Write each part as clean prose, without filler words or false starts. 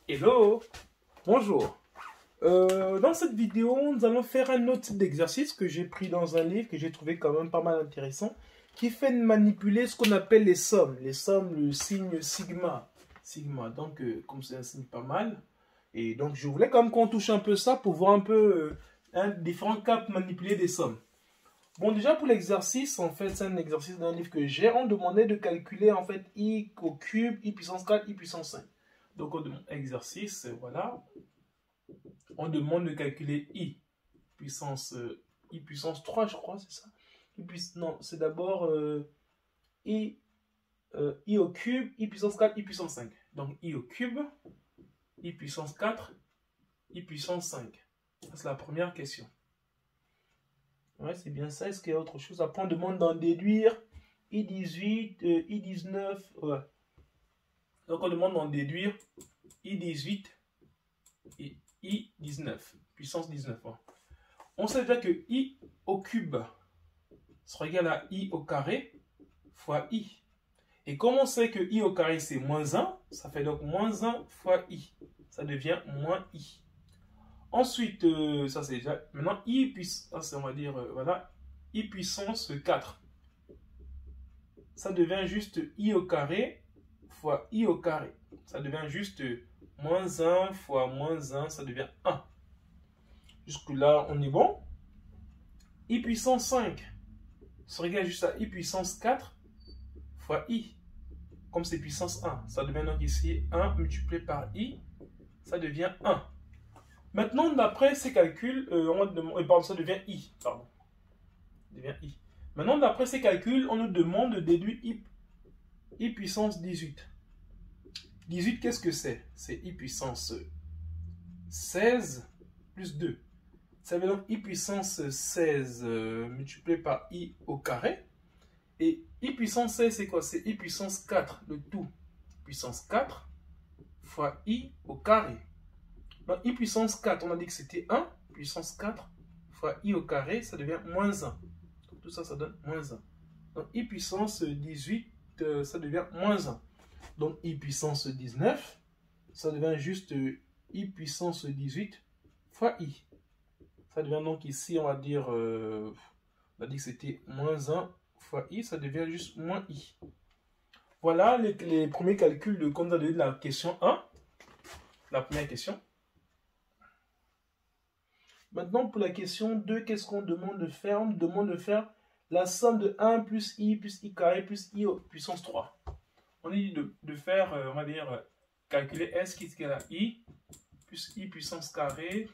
Hello, bonjour. Dans cette vidéo, nous allons faire un autre type d'exercice que j'ai pris dans un livre que j'ai trouvé quand même pas mal intéressant, qui fait de manipuler ce qu'on appelle les sommes. Les sommes, le signe sigma. Donc, comme c'est un signe pas mal. Et donc, je voulais quand même qu'on touche un peu ça pour voir un peu différents cas pour manipuler des sommes. Bon, déjà pour l'exercice, en fait, c'est un exercice d'un livre que j'ai. On demandait de calculer en fait i au cube, i puissance 4, i puissance 5. Donc, on demande exercice, voilà. On demande de calculer i puissance 3, je crois, c'est ça. Non, c'est d'abord i au cube, i puissance 4, i puissance 5. Donc, i au cube, i puissance 4, i puissance 5. C'est la première question. Ouais, c'est bien ça. Est-ce qu'il y a autre chose? Après, on demande d'en déduire i18, i19. Ouais. Donc, on demande d'en déduire i18 et i19, puissance 19. Ouais. On sait déjà que i au cube sera égal à i au carré fois i. Et comme on sait que i au carré c'est moins 1, ça fait donc moins 1 fois i. Ça devient moins i. Ensuite, ça c'est déjà... Maintenant, i puissance, on va dire, voilà, i puissance 4. Ça devient juste i au carré fois i au carré. Ça devient juste moins 1 fois moins 1, ça devient 1. Jusque-là, on est bon. I puissance 5 sera égal juste à i puissance 4 fois i. Comme c'est puissance 1, ça devient donc ici 1 multiplié par i, ça devient 1. Maintenant, d'après ces calculs, ça devient i. Pardon. Devient i. Maintenant, d'après ces calculs, on nous demande de déduire i puissance 18. 18, qu'est-ce que c'est? C'est i puissance 16 plus 2. Ça veut donc i puissance 16 multiplié par i au carré. Et i puissance 16, c'est quoi? C'est i puissance 4, le tout. Puissance 4 fois i au carré. Donc, i puissance 4, on a dit que c'était 1. Puissance 4 fois i au carré, ça devient moins 1. Donc, tout ça, ça donne moins 1. Donc, i puissance 18, ça devient moins 1. Donc, i puissance 19, ça devient juste i puissance 18 fois i. Ça devient donc ici, on va dire que c'était moins 1 fois i, ça devient juste moins i. Voilà les premiers calculs de qu'on a donné de la question 1. La première question. Maintenant, pour la question 2, qu'est-ce qu'on demande de faire? On demande de faire la somme de 1 plus i carré plus i puissance 3. On dit de faire, on va dire, calculer s qui est égal à i plus i puissance carré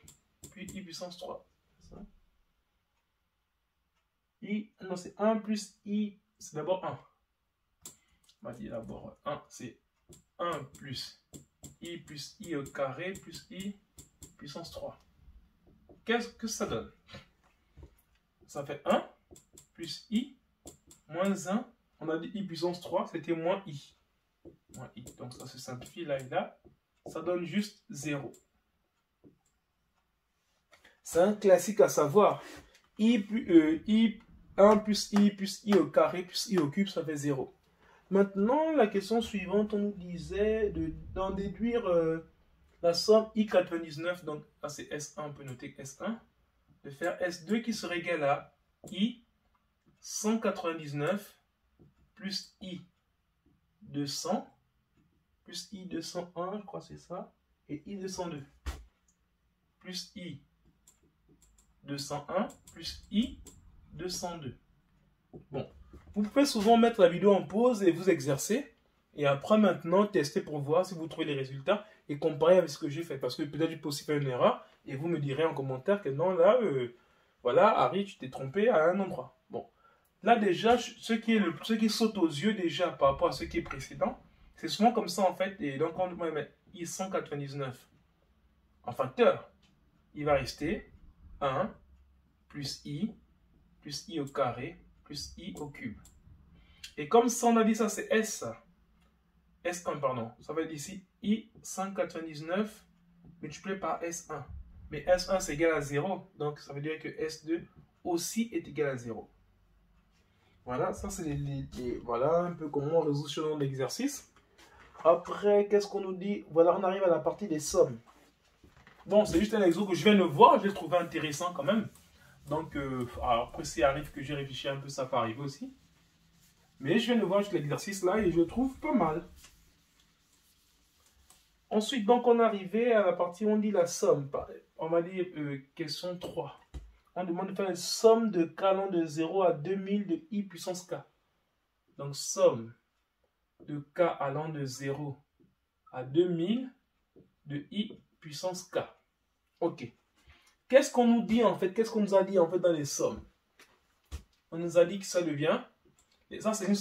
puis i puissance 3. Non, c'est 1 plus i, c'est d'abord 1. On va dire d'abord 1, c'est 1 plus i au carré plus i puissance 3. Qu'est-ce que ça donne? Ça fait 1 plus i moins 1. On a dit i puissance 3, c'était moins i. Moins i. Donc ça se simplifie là et là. Ça donne juste 0. C'est un classique à savoir. 1 plus i au carré plus i au cube, ça fait 0. Maintenant, la question suivante, on nous disait d'en déduire la somme i99, donc là c'est S1, on peut noter S1, de faire S2 qui serait égal à i 199 plus i 200 plus i 201, je crois que c'est ça, et i 202 plus i 201 plus i 202. Bon, vous pouvez souvent mettre la vidéo en pause et vous exercer. Et après, maintenant, tester pour voir si vous trouvez les résultats et comparer avec ce que j'ai fait. Parce que peut-être je peux aussi faire une erreur et vous me direz en commentaire que non, là, voilà, Harry, tu t'es trompé à un endroit. Bon, là déjà, ce qui saute aux yeux déjà par rapport à ce qui est précédent, c'est souvent comme ça en fait. Et donc, on va mettre i 199 en facteur. Il va rester 1 plus i au carré plus i au cube. Et comme ça, on a dit ça, c'est S1, pardon. Ça va être ici i 199 multiplié par S1. Mais S1, c'est égal à 0. Donc, ça veut dire que S2 aussi est égal à 0. Voilà, ça, c'est voilà un peu comment on résout ce genre d'exercice. Après, qu'est-ce qu'on nous dit? Voilà, on arrive à la partie des sommes. Bon, c'est juste un exemple que je viens de voir, je l'ai trouvé intéressant quand même. Donc, alors après, s'il arrive que j'ai réfléchi un peu, ça peut arriver aussi. Mais je viens de voir juste l'exercice là et je le trouve pas mal. Ensuite, donc, on est arrivé à la partie où on dit la somme. On va dire question 3. On demande de faire une somme de k allant de 0 à 2000 de i puissance k. Donc, somme de k allant de 0 à 2000 de i puissance k. Ok. Qu'est-ce qu'on nous dit en fait? Qu'est-ce qu'on nous a dit en fait dans les sommes? On nous a dit que ça devient... Et ça, c'est une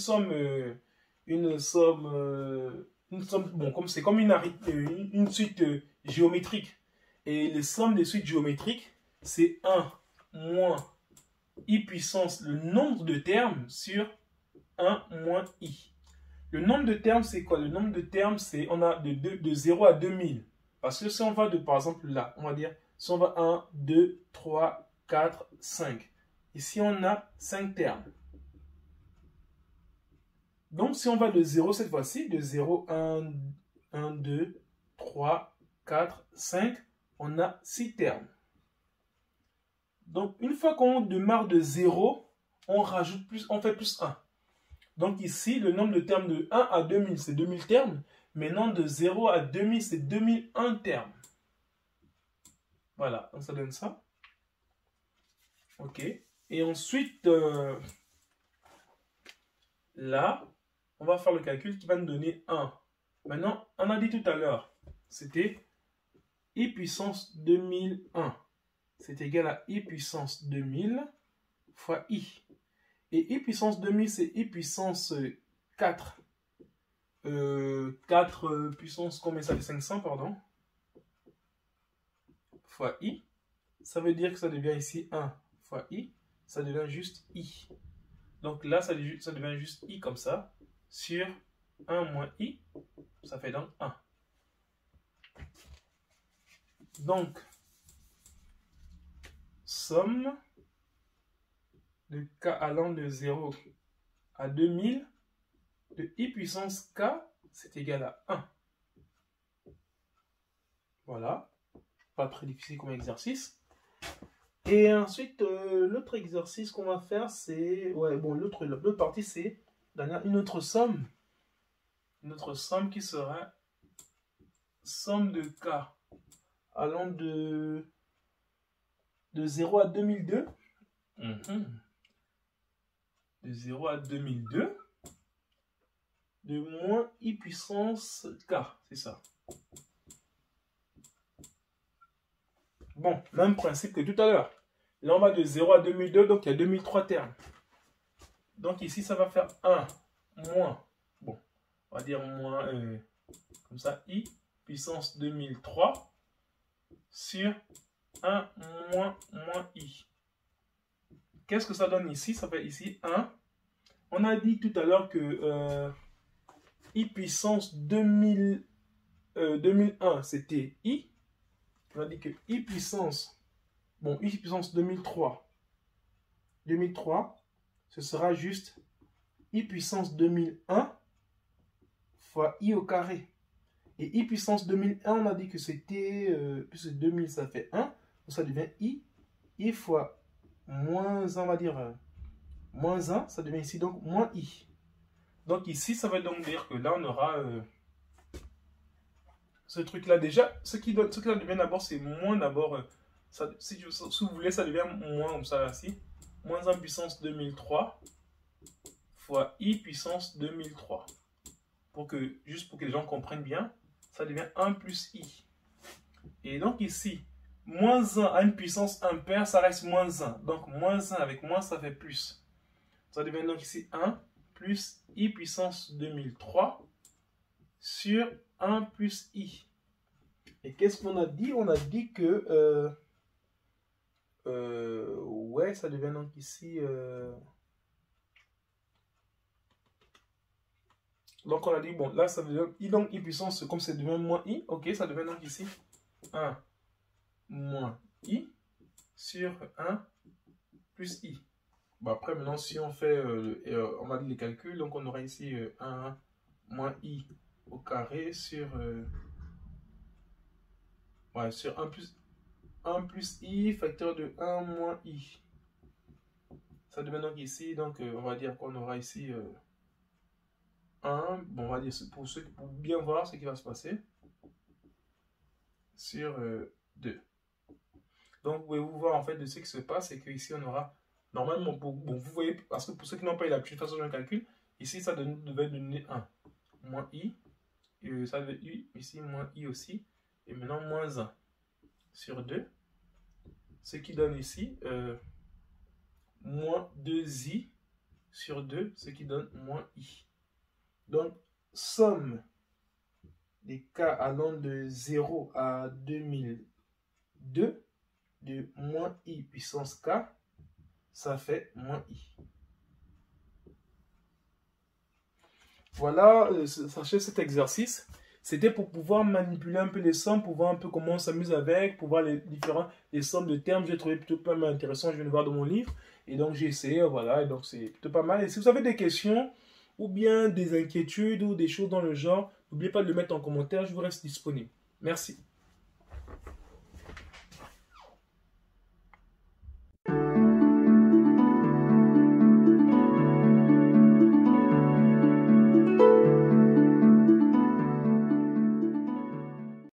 somme... bon, comme c'est comme une suite géométrique. Et les sommes des suites géométriques, c'est 1 moins i puissance, le nombre de termes sur 1 moins i. Le nombre de termes, c'est quoi? Le nombre de termes, c'est on a de 0 à 2000. Parce que si on va de, par exemple, là, on va dire, si on va 1, 2, 3, 4, 5. Ici, on a 5 termes. Donc, si on va de 0 cette fois-ci, de 0, 1, 2, 3, 4, 5, on a 6 termes. Donc, une fois qu'on démarre de 0, on rajoute plus, on fait plus 1. Donc ici, le nombre de termes de 1 à 2000, c'est 2000 termes. Maintenant, de 0 à 2000, c'est 2001 termes. Voilà, donc ça donne ça. Ok. Et ensuite, là, on va faire le calcul qui va nous donner 1. Maintenant, on a dit tout à l'heure, c'était i puissance 2001. C'est égal à i puissance 2000 fois i. Et i puissance 2000, c'est i puissance 4. 4 puissance, combien ça fait? 500, pardon. Fois i. Ça veut dire que ça devient ici 1 fois i. Ça devient juste i. Donc là, ça devient juste i comme ça. Sur 1 moins i, ça fait donc 1. Donc, somme de k allant de 0 à 2000 de i puissance k, c'est égal à 1. Voilà. Pas très difficile comme exercice. Et ensuite, l'autre exercice qu'on va faire, c'est... Ouais, bon, l'autre partie, c'est une autre somme. Une autre somme qui sera somme de k allant de 0 à 2002. De 0 à 2002. De moins i puissance k, c'est ça. Bon, même principe que tout à l'heure. Là, on va de 0 à 2002, donc il y a 2003 termes. Donc ici, ça va faire 1 moins, bon, on va dire moins, comme ça, i puissance 2003 sur 1 moins i. Qu'est-ce que ça donne ici? Ça fait ici 1. On a dit tout à l'heure que i puissance 2001, c'était i. On a dit que i puissance, bon, i puissance 2003, ce sera juste i puissance 2001 fois i au carré. Et i puissance 2001, on a dit que c'était, puisque 2000 ça fait 1, donc ça devient i fois moins 1, on va dire moins 1, ça devient ici donc moins i. Donc ici, ça veut donc dire que là, on aura ce truc-là déjà. Ce qui devient d'abord, c'est moins d'abord. Si vous voulez, ça devient moins comme ça, ici. Moins 1 puissance 2003 fois i puissance 2003. Juste pour que les gens comprennent bien, ça devient 1 plus i. Et donc ici, moins 1 à une puissance impaire, ça reste moins 1. Donc moins 1 avec moins, ça fait plus. Ça devient donc ici 1 plus i puissance 2003 sur 1 plus i. Et qu'est-ce qu'on a dit? On a dit que... ouais, ça devient donc ici... Donc on a dit, bon, là ça devient i, donc i puissance, comme ça devient moins i, ok, ça devient donc ici 1 moins i sur 1 plus i. Bon, après, maintenant, si on fait, on va dire les calculs, donc on aura ici 1 moins i au carré sur, ouais, sur 1 plus i facteur de 1 moins i. Ça devient donc ici, donc on va dire qu'on aura ici 1, bon, on va dire pour bien voir ce qui va se passer, sur 2. Donc vous pouvez vous voir en fait de ce qui se passe, c'est qu'ici on aura, normalement, bon, vous voyez, parce que pour ceux qui n'ont pas eu l'habitude de faire ce genre de calcul, ici ça devait donner 1, moins i, et ça devait i, ici moins i aussi, et maintenant moins 1 sur 2, ce qui donne ici moins 2i sur 2, ce qui donne moins i. Donc, somme des cas allant de 0 à 2002 de moins i puissance k, ça fait moins i. Voilà, sachez cet exercice. C'était pour pouvoir manipuler un peu les sommes, pour voir un peu comment on s'amuse avec, pour voir les sommes de termes. J'ai trouvé plutôt pas mal intéressant, je viens de voir dans mon livre. Et donc j'ai essayé, voilà, et donc c'est plutôt pas mal. Et si vous avez des questions, ou bien des inquiétudes, ou des choses dans le genre, n'oubliez pas de le mettre en commentaire, je vous reste disponible. Merci.